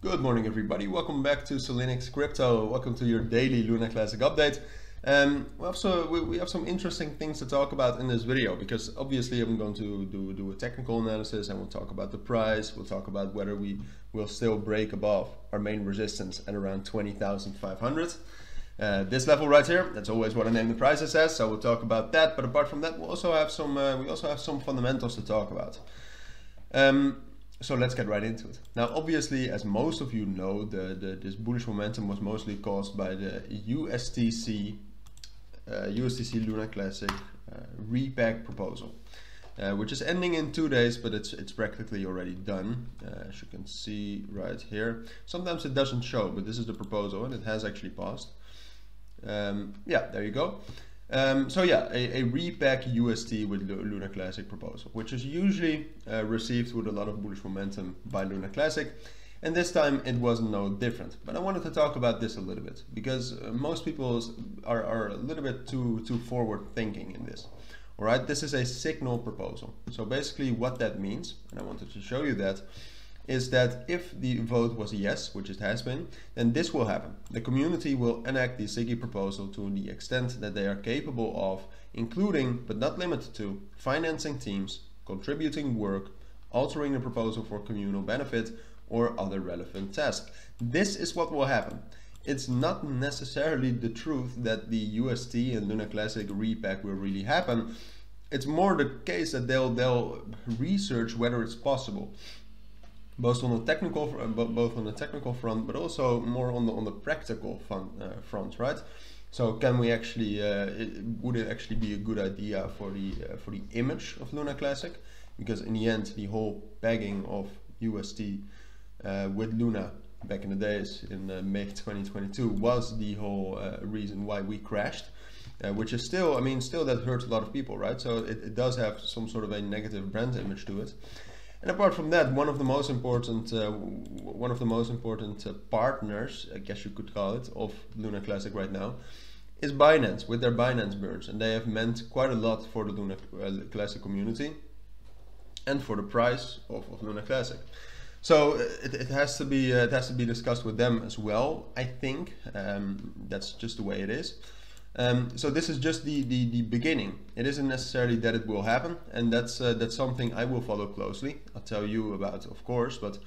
Good morning, everybody. Welcome back to Cilinix Crypto. Welcome to your daily Luna Classic update. We have some interesting things to talk about in this video because obviously I'm going to do a technical analysis and we'll talk about the price. We'll talk about whether we will still break above our main resistance at around 20,500. This level right here, that's always what I name the prices as, so we'll talk about that. But apart from that, we'll also have some fundamentals to talk about. So let's get right into it. Now, obviously, as most of you know, this bullish momentum was mostly caused by the USDC Luna Classic repeg proposal, which is ending in 2 days, but it's practically already done. As you can see right here. Sometimes it doesn't show, but this is the proposal, and it has actually passed. Yeah, there you go. So yeah, a repeg USD with Luna Classic proposal, which is usually received with a lot of bullish momentum by Luna Classic, and this time it was no different. But I wanted to talk about this a little bit because most people are a little bit too forward thinking in this. All right, this is a signal proposal. So basically what that means, and I wanted to show you that, is that if the vote was a yes, which it has been, then this will happen. The community will enact the SIGI proposal to the extent that they are capable of, including but not limited to financing teams, contributing work, altering the proposal for communal benefit, or other relevant tasks. This is what will happen. It's not necessarily the truth that the UST and Luna Classic repeg will really happen. It's more the case that they'll research whether it's possible. Both on the technical front, but also more on the practical front, right? So can we actually would it actually be a good idea for the image of Luna Classic? Because in the end, the whole pegging of UST with Luna back in the days in May 2022 was the whole reason why we crashed, which is still, I mean, still that hurts a lot of people, right? So it does have some sort of a negative brand image to it. And apart from that, one of the most important partners, I guess you could call it, of Luna Classic right now, is Binance with their Binance burns, and they have meant quite a lot for the Luna Classic community and for the price of Luna Classic. So it has to be discussed with them as well. I think that's just the way it is. So this is just the beginning. It isn't necessarily that it will happen, and that's something I will follow closely. I'll tell you about, of course, but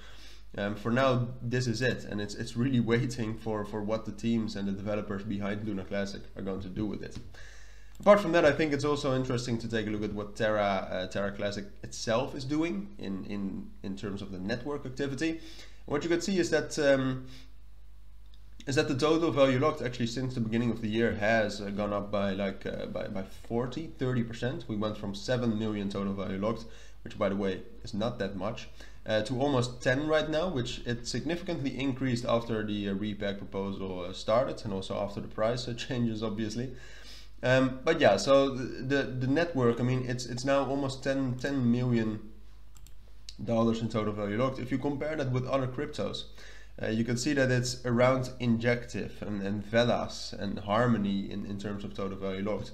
for now this is it, and it's really waiting for what the teams and the developers behind Luna Classic are going to do with it. Apart from that, I think it's also interesting to take a look at what TERRA Classic itself is doing in terms of the network activity. What you can see is that the total value locked actually since the beginning of the year has gone up by like by 30%. We went from 7 million total value locked, which by the way is not that much, to almost 10 right now, which it significantly increased after the repeg proposal started, and also after the price changes obviously. But yeah, so the network, I mean, it's now almost $10 million in total value locked. If you compare that with other cryptos, you can see that it's around Injective and Velas and Harmony in terms of total value locked.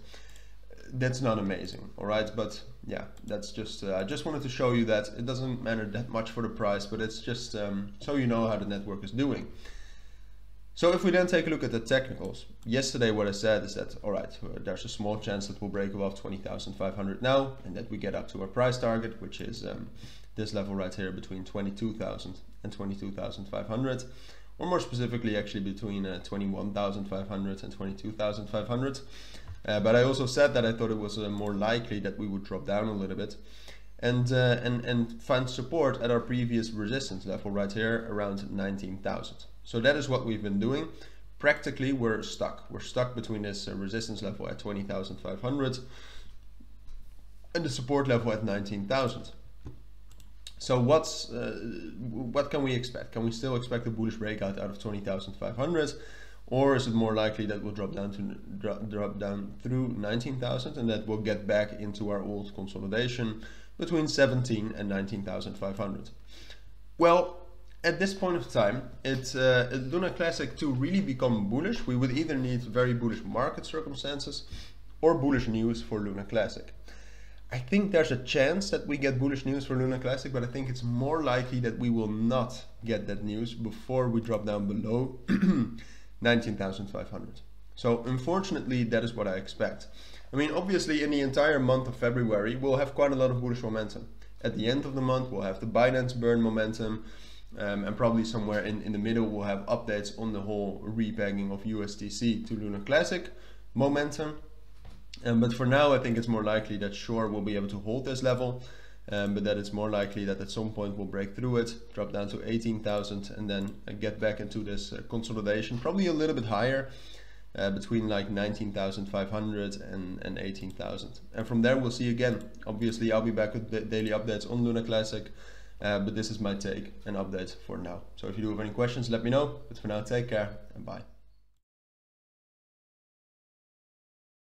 That's not amazing, all right? But yeah, that's just, I just wanted to show you that it doesn't matter that much for the price, but it's just so you know how the network is doing. So if we then take a look at the technicals, yesterday what I said is that, all right, there's a small chance that we'll break above 20,500 now, and that we get up to our price target, which is this level right here between 22,000 and 22,500, or more specifically actually between 21,500 and 22,500. But I also said that I thought it was more likely that we would drop down a little bit and find support at our previous resistance level right here around 19,000. So that is what we've been doing. Practically we're stuck. We're stuck between this resistance level at 20,500 and the support level at 19,000. So what can we expect? Can we still expect a bullish breakout out of 20,500, or is it more likely that we'll drop down through 19,000 and that we'll get back into our old consolidation between 17 and 19,500? Well, at this point of time, Luna Classic to really become bullish, we would either need very bullish market circumstances or bullish news for Luna Classic. I think there's a chance that we get bullish news for Luna Classic, but I think it's more likely that we will not get that news before we drop down below 19,500. So unfortunately, that is what I expect. I mean, obviously in the entire month of February, we'll have quite a lot of bullish momentum. At the end of the month, we'll have the Binance burn momentum, and probably somewhere in the middle, we'll have updates on the whole repegging of USDC to Luna Classic momentum. But for now, I think it's more likely that Shore will be able to hold this level, but that it's more likely that at some point we'll break through it, drop down to 18,000, and then get back into this consolidation, probably a little bit higher, between like 19,500 and 18,000. And from there, we'll see again. Obviously, I'll be back with daily updates on Luna Classic, but this is my take and update for now. So if you do have any questions, let me know. But for now, take care and bye.